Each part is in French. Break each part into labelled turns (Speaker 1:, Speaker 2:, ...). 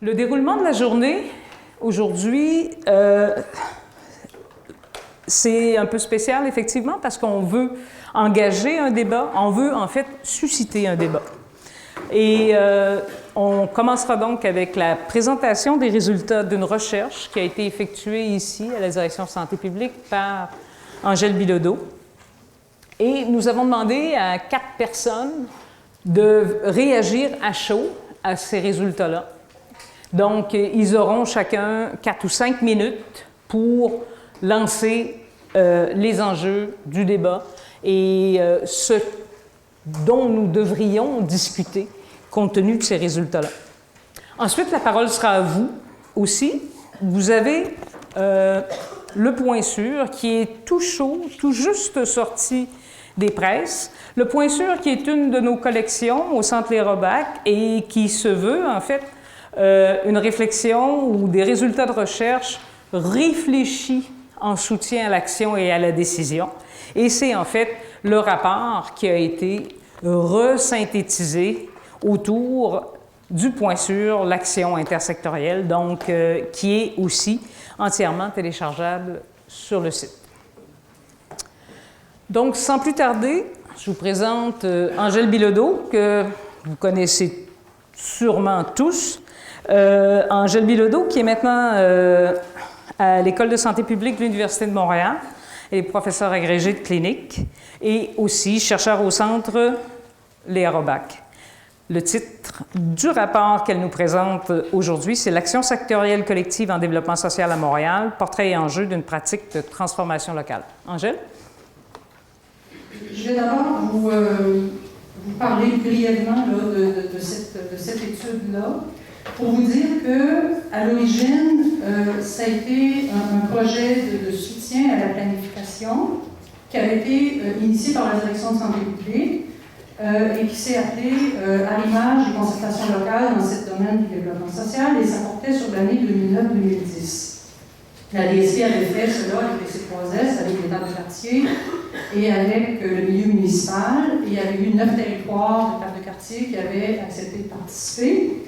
Speaker 1: Le déroulement de la journée, aujourd'hui, c'est un peu spécial, effectivement, parce qu'on veut engager un débat, on veut, en fait, susciter un débat. Et on commencera donc avec la présentation des résultats d'une recherche qui a été effectuée ici, à la Direction Santé publique, par Angèle Bilodeau. Et nous avons demandé à 4 personnes de réagir à chaud à ces résultats-là. Donc, ils auront chacun 4 ou 5 minutes pour lancer les enjeux du débat et ce dont nous devrions discuter compte tenu de ces résultats-là. Ensuite, la parole sera à vous aussi. Vous avez le point sûr qui est tout chaud, tout juste sorti des presses. Le point sûr qui est une de nos collections au Centre Les Robac et qui se veut, en fait, une réflexion ou des résultats de recherche réfléchis en soutien à l'action et à la décision. Et c'est en fait le rapport qui a été resynthétisé autour du point sûr, l'action intersectorielle, donc qui est aussi entièrement téléchargeable sur le site. Donc, sans plus tarder, je vous présente Angèle Bilodeau, que vous connaissez sûrement tous. Angèle Bilodeau, qui est maintenant à l'École de santé publique de l'Université de Montréal. Elle est professeure agrégée de clinique et aussi chercheur au Centre Léa Robac. Le titre du rapport qu'elle nous présente aujourd'hui, c'est « L'action sectorielle collective en développement social à Montréal, portrait et enjeu d'une pratique de transformation locale ». Angèle?
Speaker 2: Je vais d'abord vous parler brièvement là, de cette étude-là, pour vous dire qu'à l'origine, ça a été un projet de soutien à la planification qui avait été initié par la Direction de santé publique et qui s'est appelé à l'image des concertations locales dans ce domaine du développement social, et ça portait sur l'année 2009-2010. La DSP avait fait cela avec les C3S, avec les tables de quartier et avec le milieu municipal. Et il y avait eu 9 territoires de tables de quartier qui avaient accepté de participer.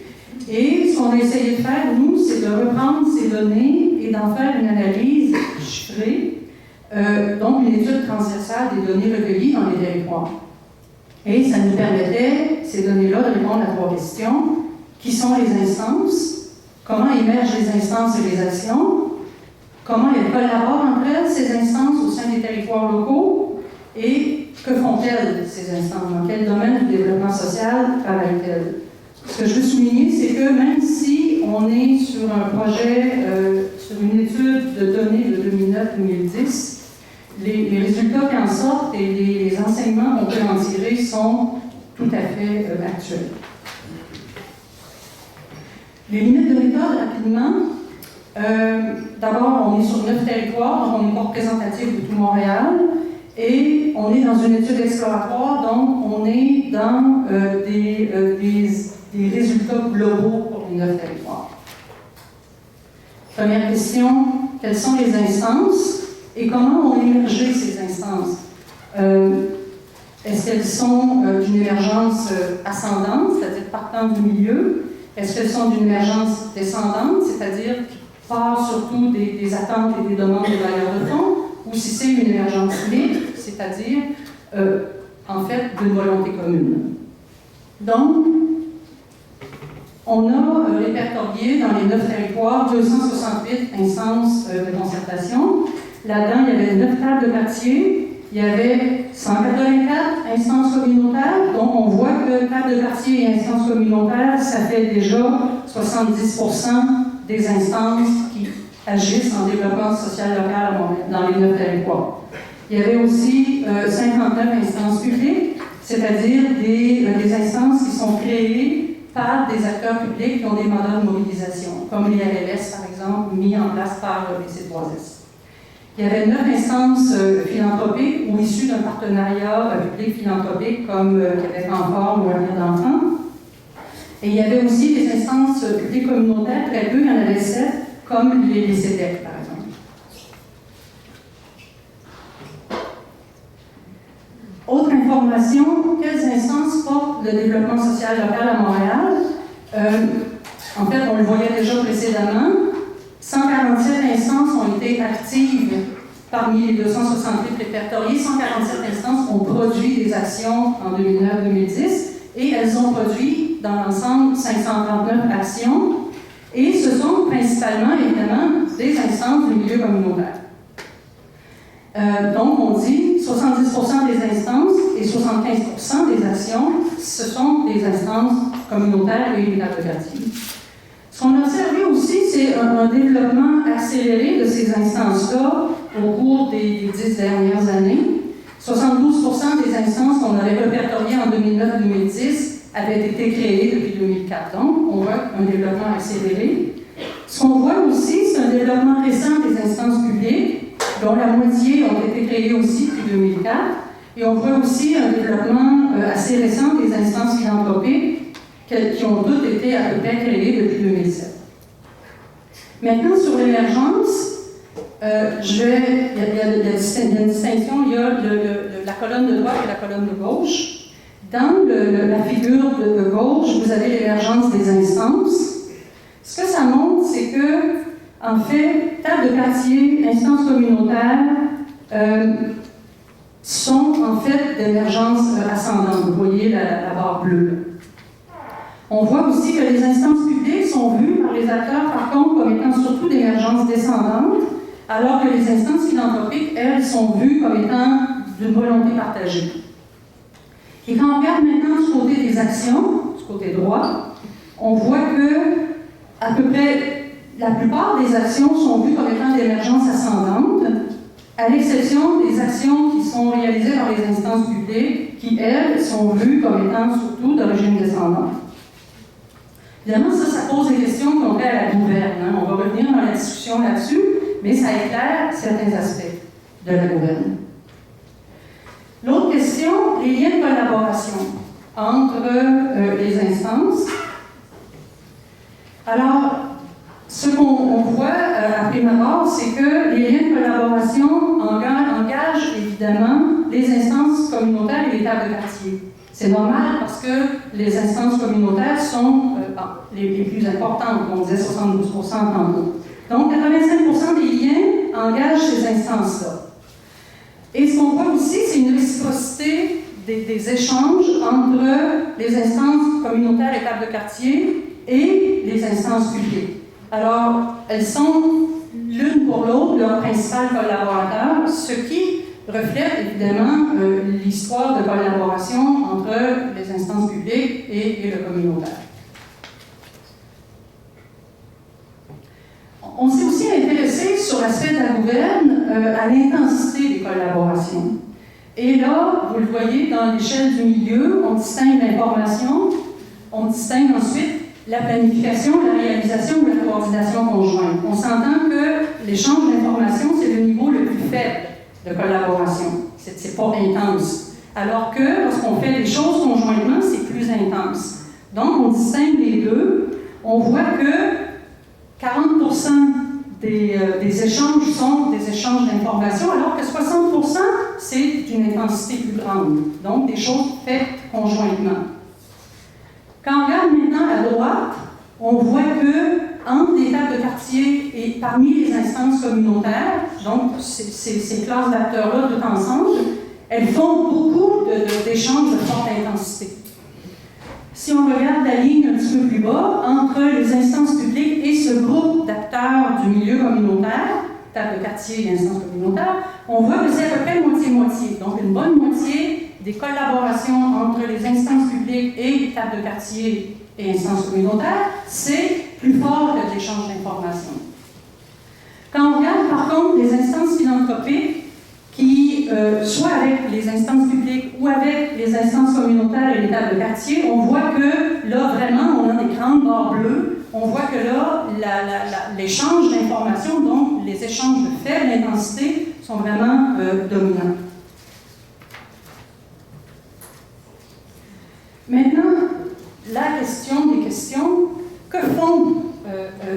Speaker 2: Et ce qu'on a essayé de faire, nous, c'est de reprendre ces données et d'en faire une analyse chiffrée, donc une étude transversale des données recueillies dans les territoires. Et ça nous permettait, ces données-là, de répondre à 3 questions. Qui sont les instances? Comment émergent les instances et les actions? Comment elles collaborent entre elles, ces instances, au sein des territoires locaux? Et que font-elles, ces instances? Dans quel domaine du développement social travaillent-elles? Ce que je veux souligner, c'est que même si on est sur un projet, sur une étude de données de 2009-2010, les résultats qui en sortent et les enseignements qu'on peut en tirer sont tout à fait actuels. Les limites de méthode, rapidement. D'abord, on est sur 9 territoires, donc on n'est pas représentatif de tout Montréal, et on est dans une étude exploratoire, donc on est dans des résultats globaux pour les 9 territoires. Première question, quelles sont les instances et comment ont émergé ces instances? Est-ce qu'elles sont d'une émergence ascendante, c'est-à-dire partant du milieu? Est-ce qu'elles sont d'une émergence descendante, c'est-à-dire qui part surtout des attentes et des demandes des bailleurs de fonds, ou si c'est une émergence libre, c'est-à-dire en fait d'une volonté commune? Donc, on a répertorié dans les 9 territoires 268 instances de concertation. Là-dedans, il y avait 9 tables de quartier, il y avait 184 instances communautaires, donc on voit que tables de quartier et instances communautaires, ça fait déjà 70% des instances qui agissent en développement social local dans les 9 territoires. Il y avait aussi 59 instances publiques, c'est-à-dire des instances qui sont créées par des acteurs publics qui ont des mandats de mobilisation, comme l'IRLS, par exemple, mis en place par les C3S. Il y avait 9 instances philanthropiques ou issues d'un partenariat public-philanthropique, comme Québec en forme ou Avenir d'enfants. Et il y avait aussi des instances publiques communautaires, très peu, il y en avait 7, comme les CEDEC, par exemple. Autre information, quelles instances portent le développement social local à Montréal? En fait, on le voyait déjà précédemment, 147 instances ont été actives parmi les 268 répertoriés. 147 instances ont produit des actions en 2009-2010 et elles ont produit dans l'ensemble 539 actions. Et ce sont principalement, évidemment, des instances du milieu communautaire. Donc, on dit 70% des instances et 75% des actions, ce sont des instances communautaires et des quartier. Ce qu'on a observé aussi, c'est un développement accéléré de ces instances-là au cours des 10 dernières années. 72% des instances qu'on avait répertoriées en 2009-2010 avaient été créées depuis 2004. Donc, on voit un développement accéléré. Ce qu'on voit aussi, c'est un développement récent des instances publiques, dont la moitié ont été créées aussi depuis 2004. Et on voit aussi un développement assez récent des instances philanthropiques qui ont toutes été à peu près créées depuis 2007. Maintenant, sur l'émergence, il y a une distinction, il y a la colonne de droite et la colonne de gauche. Dans la figure de gauche, vous avez l'émergence des instances. Ce que ça montre, c'est que, en fait, table de quartier, instances communautaires sont en fait d'émergence ascendante. Vous voyez la barre bleue. On voit aussi que les instances publiques sont vues par les acteurs, par contre, comme étant surtout d'émergence descendante, alors que les instances philanthropiques, elles, sont vues comme étant d'une volonté partagée. Et quand on regarde maintenant du côté des actions, du côté droit, on voit que à peu près la plupart des actions sont vues comme étant d'émergence ascendante, à l'exception des actions qui sont réalisées par les instances publiques, qui, elles, sont vues comme étant surtout d'origine descendante. Évidemment, ça pose des questions qui ont trait à la gouverne. Hein. On va revenir dans la discussion là-dessus, mais ça éclaire certains aspects de la gouverne. L'autre question, les liens de collaboration entre les instances. Alors, ce qu'on voit à prime abord, c'est que les liens de collaboration engagent évidemment les instances communautaires et les tables de quartier. C'est normal parce que les instances communautaires sont les plus importantes, on disait 72% tantôt. Donc, 85% des liens engagent ces instances-là. Et ce qu'on voit aussi, c'est une réciprocité des échanges entre les instances communautaires et tables de quartier et les instances publiques. Alors, elles sont l'une pour l'autre leurs principales collaborateurs, ce qui reflète évidemment l'histoire de collaboration entre les instances publiques et le communautaire. On s'est aussi intéressé sur l'aspect de la gouverne à l'intensité des collaborations. Et là, vous le voyez, dans l'échelle du milieu, on distingue l'information, on distingue ensuite la planification, la réalisation ou la coordination conjointe. On s'entend que l'échange d'informations, c'est le niveau le plus faible de collaboration. C'est pas intense. Alors que lorsqu'on fait les choses conjointement, c'est plus intense. Donc, on distingue les deux. On voit que 40% des échanges sont des échanges d'informations, alors que 60%, c'est une intensité plus grande. Donc, des choses faites conjointement. Quand on regarde maintenant à droite, on voit que entre les tables de quartier et parmi les instances communautaires, donc ces classes d'acteurs-là tout ensemble, elles font beaucoup d'échanges de forte intensité. Si on regarde la ligne un petit peu plus bas, entre les instances publiques et ce groupe d'acteurs du milieu communautaire, table de quartier et instances communautaires, on voit que c'est à peu près moitié-moitié. Donc une bonne moitié des collaborations entre les instances publiques et les tables de quartier et instances communautaires, c'est plus fort que l'échange d'informations. Quand on regarde par contre les instances philanthropiques, qui, soit avec les instances publiques ou avec les instances communautaires et les tables de quartier, on voit que là, vraiment, on a des grandes barres bleues. On voit que là, l'échange d'informations, donc les échanges de faible intensité, sont vraiment dominants. Maintenant, la question des questions, que font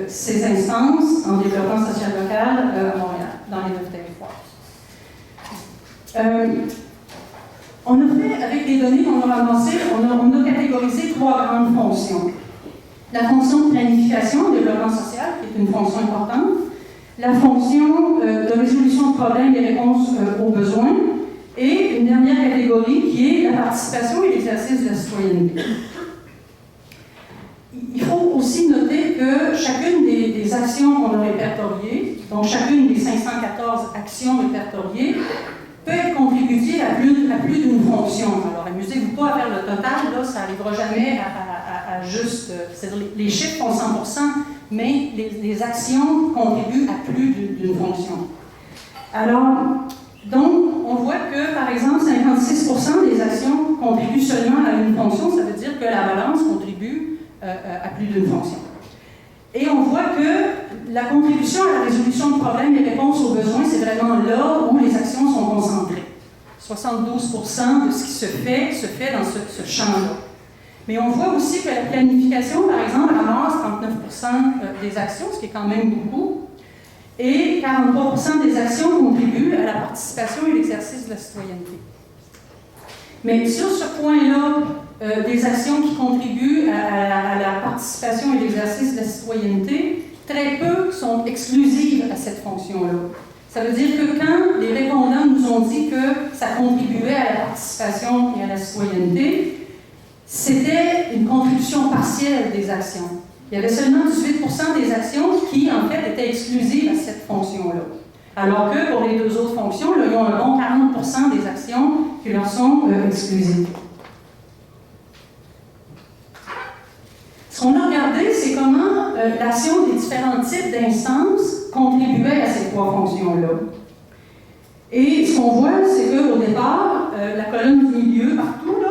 Speaker 2: ces instances en développement social local à Montréal, dans les 9 territoires? On a fait, avec les données qu'on a ramassées, on a catégorisé 3 grandes fonctions. la fonction de planification, développement social, qui est une fonction importante, la fonction de résolution de problèmes et réponse aux besoins, et une dernière catégorie qui est la participation et l'exercice de la citoyenneté. Il faut aussi noter que chacune des actions qu'on a répertoriées, donc chacune des 514 actions répertoriées, peut être contributive à plus d'une fonction. Alors, amusez-vous pas à faire le total, là, ça n'arrivera jamais à juste... c'est-à-dire les chiffres font 100%, mais les actions contribuent à plus d'une fonction. Alors, donc, on voit que, par exemple, 56% des actions contribuent seulement à une fonction, ça veut dire que la balance contribue à plus d'une fonction. Et on voit que la contribution à la résolution de problèmes et réponse aux besoins, c'est vraiment là où les actions sont concentrées. 72% de ce qui se fait dans ce champ-là. Mais on voit aussi que la planification, par exemple, ramasse 39% des actions, ce qui est quand même beaucoup, et 43% des actions contribuent à la participation et l'exercice de la citoyenneté. Mais sur ce point-là, des actions qui contribuent à la participation et l'exercice de la citoyenneté, très peu sont exclusives à cette fonction-là. Ça veut dire que quand les répondants nous ont dit que ça contribuait à la participation et à la citoyenneté, c'était une contribution partielle des actions. Il y avait seulement 18% des actions qui, en fait, étaient exclusives à cette fonction-là. Alors que pour les deux autres fonctions, là, ils ont un bon 40% des actions qui leur sont exclusives. Ce qu'on a regardé, c'est comment l'action des différents types d'instances contribuait à ces trois fonctions-là. Et ce qu'on voit, c'est qu'au départ, la colonne du milieu, partout, là,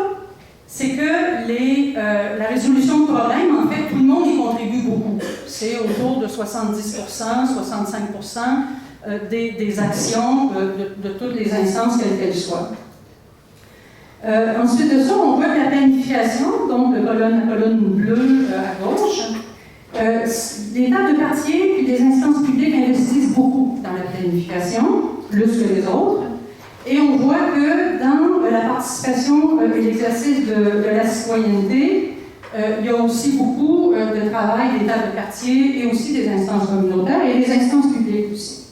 Speaker 2: c'est que la résolution de problèmes, en fait, tout le monde y contribue beaucoup. C'est autour de 70%, 65% des actions de toutes les instances, quelles qu'elles soient. Ensuite de ça, on voit que la planification, donc la colonne bleue à gauche, les tables de quartier et les instances publiques investissent beaucoup dans la planification, plus que les autres. Et on voit que dans la participation et l'exercice de la citoyenneté, il y a aussi beaucoup de travail des tables de quartier et aussi des instances communautaires et des instances publiques aussi.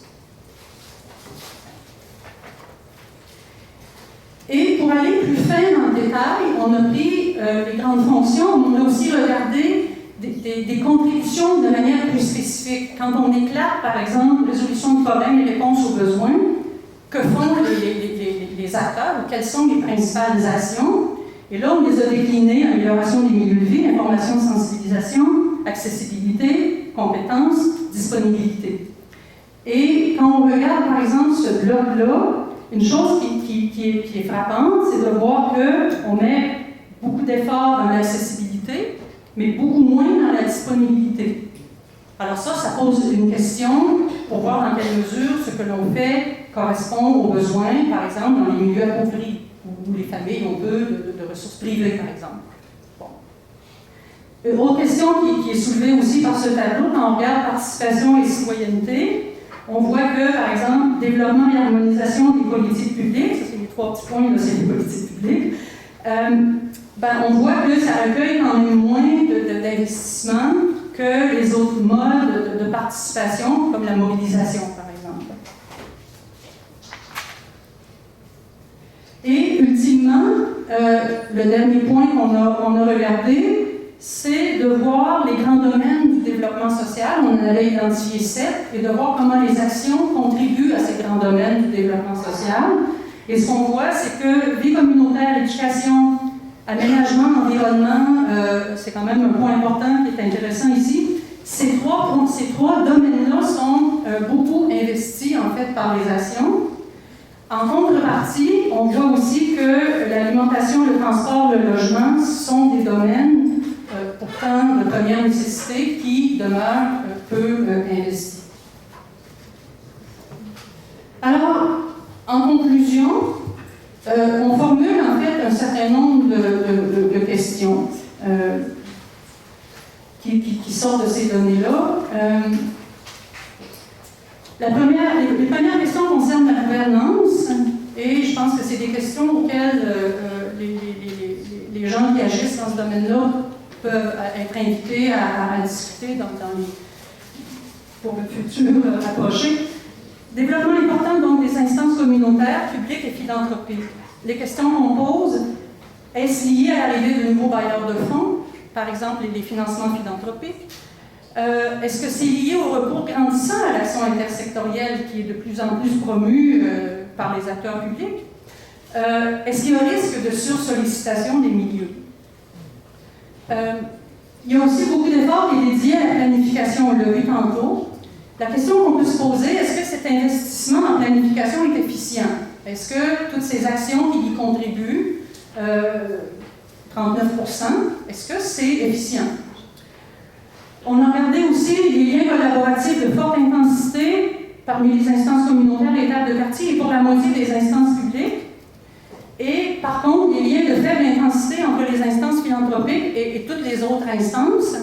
Speaker 2: Et pour aller plus fin dans le détail, on a pris les grandes fonctions, mais on a aussi regardé des contributions de manière plus spécifique. Quand on éclate, par exemple, résolution de problèmes et réponse aux besoins, que font les acteurs, ou quelles sont les principales actions? Et là, on les a déclinées: amélioration des milieux de vie, information, sensibilisation, accessibilité, compétences, disponibilité. Et quand on regarde, par exemple, ce bloc-là, une chose qui est frappante, c'est de voir qu'on met beaucoup d'efforts dans l'accessibilité, mais beaucoup moins dans la disponibilité. Alors ça pose une question pour voir dans quelle mesure ce que l'on fait correspond aux besoins, par exemple, dans les milieux appauvris, où les familles ont peu de ressources privées, par exemple. Bon. Autre question qui est soulevée aussi par ce tableau, quand on regarde participation et citoyenneté, on voit que, par exemple, développement et harmonisation des politiques publiques, ça c'est les trois petits points, là, c'est les politiques publiques, on voit que ça recueille quand même moins d'investissement que les autres modes de participation, comme la mobilisation, par exemple. Et ultimement, le dernier point qu'on a regardé, c'est de voir les grands domaines du développement social. On en avait identifié 7, et de voir comment les actions contribuent à ces grands domaines du développement social. Et ce qu'on voit, c'est que vie communautaire, éducation, aménagement, environnement, c'est quand même un point important qui est intéressant ici. Ces trois domaines-là sont beaucoup investis en fait par les actions. En contrepartie, on voit aussi que l'alimentation, le transport, le logement sont des domaines pourtant de première nécessité qui demeurent peu investis. Alors, en conclusion, on formule en fait un certain nombre de questions qui sortent de ces données-là. Les premières questions concernent la gouvernance, et je pense que c'est des questions auxquelles les gens qui agissent dans ce domaine-là peuvent être invités à discuter pour le futur rapproché. Développement important donc des instances communautaires, publiques et philanthropiques. Les questions qu'on pose, est-ce lié à l'arrivée de nouveaux bailleurs de fonds, par exemple les financements philanthropiques? Est-ce que c'est lié au recours grandissant à l'action intersectorielle qui est de plus en plus promue par les acteurs publics? Est-ce qu'il y a un risque de sursollicitation des milieux? Il y a aussi beaucoup d'efforts qui est dédié à la planification, on l'a vu tantôt. La question qu'on peut se poser, est-ce que cet investissement en planification est efficient? Est-ce que toutes ces actions qui y contribuent, 39%, est-ce que c'est efficient? On a regardé aussi les liens collaboratifs de forte intensité parmi les instances communautaires et étapes de quartier et pour la moitié des instances publiques. Et par contre, les liens de faible intensité entre les instances philanthropiques et toutes les autres instances.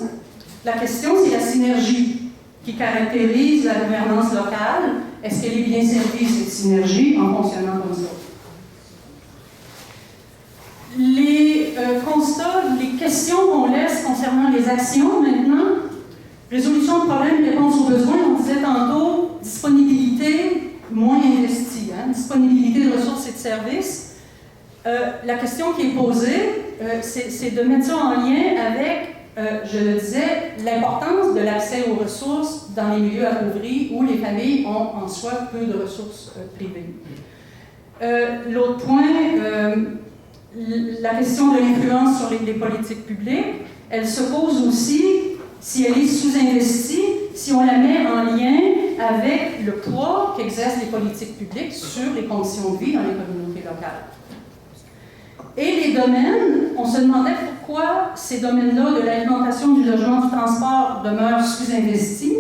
Speaker 2: La question, c'est la synergie qui caractérise la gouvernance locale. Est-ce qu'elle est bien servie, cette synergie, en fonctionnant comme ça? Les constats, les questions qu'on laisse concernant les actions maintenant, résolution de problèmes, réponse aux besoins, on disait tantôt, disponibilité moins investie, disponibilité de ressources et de services. La question qui est posée, c'est de mettre ça en lien avec, je le disais, l'importance de l'accès aux ressources dans les milieux appauvris où les familles ont en soi peu de ressources privées. L'autre point, la question de l'influence sur les politiques publiques, elle se pose aussi si elle est sous-investie, si on la met en lien avec le poids qu'exercent les politiques publiques sur les conditions de vie dans les communautés locales. Et les domaines, on se demandait pourquoi ces domaines-là de l'alimentation, du logement, du transport demeurent sous-investis.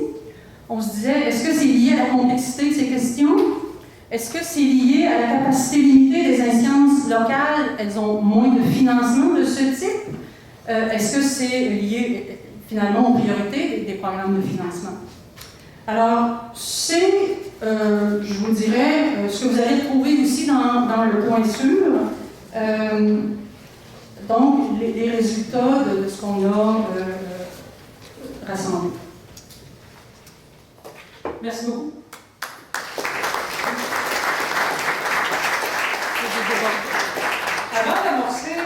Speaker 2: On se disait, est-ce que c'est lié à la complexité de ces questions? Est-ce que c'est lié à la capacité limitée des instances locales? Elles ont moins de financement de ce type? Est-ce que c'est lié finalement aux priorités des programmes de financement? Alors, c'est, je vous dirais, ce que vous allez trouver aussi dans le point sûr. Donc, les résultats de ce qu'on a rassemblé. Merci beaucoup.
Speaker 1: Avant d'amorcer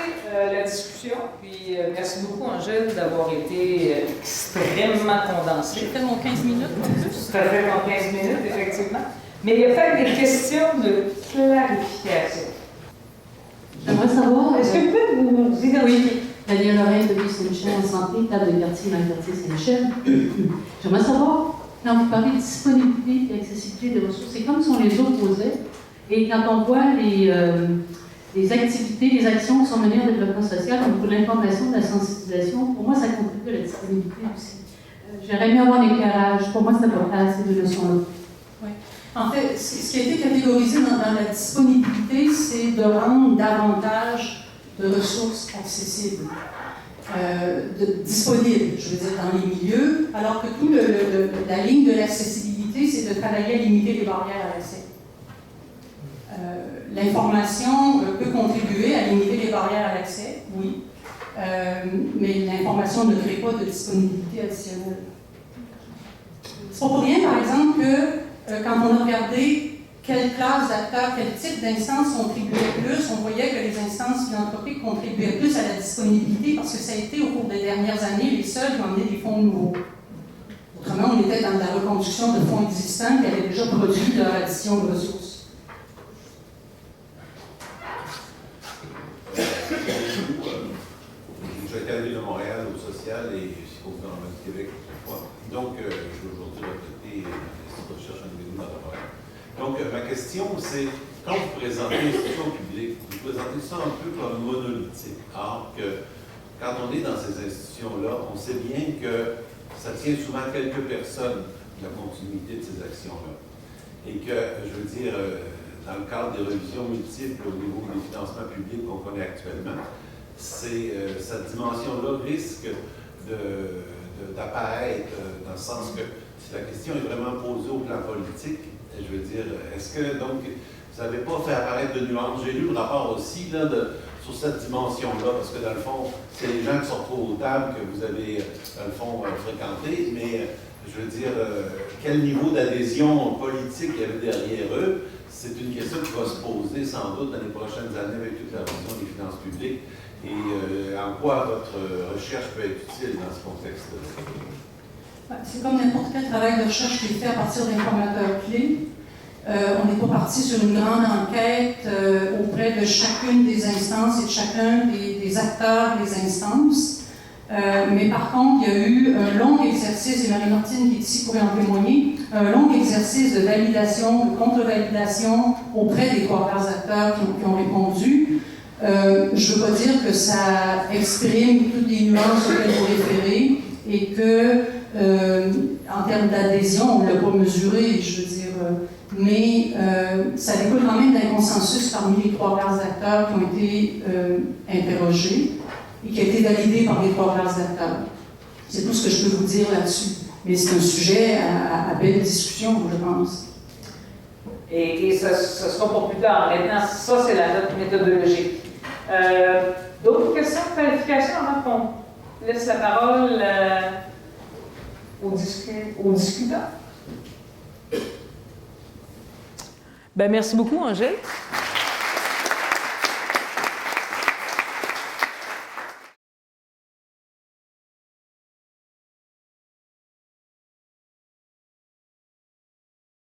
Speaker 1: la discussion, puis merci beaucoup Angèle d'avoir été extrêmement condensée.
Speaker 2: J'ai fait mon 15 minutes en plus.
Speaker 1: Tout à fait mon 15 minutes, effectivement. Mais il y a fait des questions de clarification.
Speaker 3: J'aimerais savoir,
Speaker 1: est-ce que vous pouvez vous identifier?
Speaker 3: Oui, Daniel Lorraine depuis Saint-Michel en santé, table de quartier dans le quartier Saint-Michel. J'aimerais savoir, quand vous parlez de disponibilité et d'accessibilité des ressources, c'est comme si on les opposait. Et quand on voit les activités, les actions qui sont menées en développement social, au niveau de l'information, de la sensibilisation, pour moi, ça contribue à la disponibilité aussi. J'aurais aimé avoir un éclairage. Pour moi, c'est important, ces deux notions-là.
Speaker 2: Oui. En fait, ce qui a été catégorisé dans la disponibilité, c'est de rendre davantage de ressources accessibles, disponibles, je veux dire, dans les milieux, alors que toute la ligne de l'accessibilité, c'est de travailler à limiter les barrières à l'accès. L'information peut contribuer à limiter les barrières à l'accès, oui, mais l'information ne crée pas de disponibilité additionnelle. C'est pas pour rien, par exemple, que quand on a regardé quelle classe d'acteurs, quel type d'instances contribuaient plus, on voyait que les instances philanthropiques contribuaient plus à la disponibilité parce que ça a été, au cours des dernières années, les seuls qui ont amené des fonds nouveaux. Autrement, on était dans la reconduction de fonds existants qui avaient déjà produit leur addition de ressources.
Speaker 4: J'étais à l'île de Montréal au social et au gouvernement du Québec autrefois. Donc, je suis aujourd'hui retraité dans l'Institut de recherche en économie contemporaine. Donc, ma question, c'est, quand vous présentez l'institution publique, vous présentez ça un peu comme monolithique. Or, que quand on est dans ces institutions-là, on sait bien que ça tient souvent quelques personnes de la continuité de ces actions-là. Et que, je veux dire, dans le cadre des révisions multiples au niveau des financements publics qu'on connaît actuellement, cette dimension-là risque d'apparaître dans le sens que si la question est vraiment posée au plan politique, je veux dire, est-ce que donc vous n'avez pas fait apparaître de nuances? J'ai lu le rapport aussi là, sur cette dimension-là, parce que dans le fond, c'est les gens qui sont autour aux tables que vous avez, dans le fond, fréquentés, mais je veux dire, quel niveau d'adhésion politique il y avait derrière eux, c'est une question qui va se poser sans doute dans les prochaines années avec toute la révision des finances publiques. Et en quoi votre recherche peut être utile dans ce contexte-là?
Speaker 2: C'est comme n'importe quel travail de recherche qui est fait à partir d'informateurs clés. On n'est pas parti sur une grande enquête auprès de chacune des instances et de chacun des acteurs des instances. Mais par contre, il y a eu un long exercice, et Marie-Martine qui est ici pourrait en témoigner, un long exercice de validation, de contre-validation auprès des trois acteurs qui ont répondu. Je ne veux pas dire que ça exprime toutes les nuances auxquelles vous référez et que, en termes d'adhésion, on ne l'a pas mesuré, je veux dire, mais ça découle quand même d'un consensus parmi les trois acteurs qui ont été interrogés et qui a été validé par les trois acteurs. C'est tout ce que je peux vous dire là-dessus. Mais c'est un sujet à belle discussion, je pense.
Speaker 1: Et ce sera pour plus tard. Maintenant, ça, c'est la note méthodologique. D'autres questions, clarifications avant qu'on laisse la parole aux discutants? Ben, merci beaucoup, Angèle.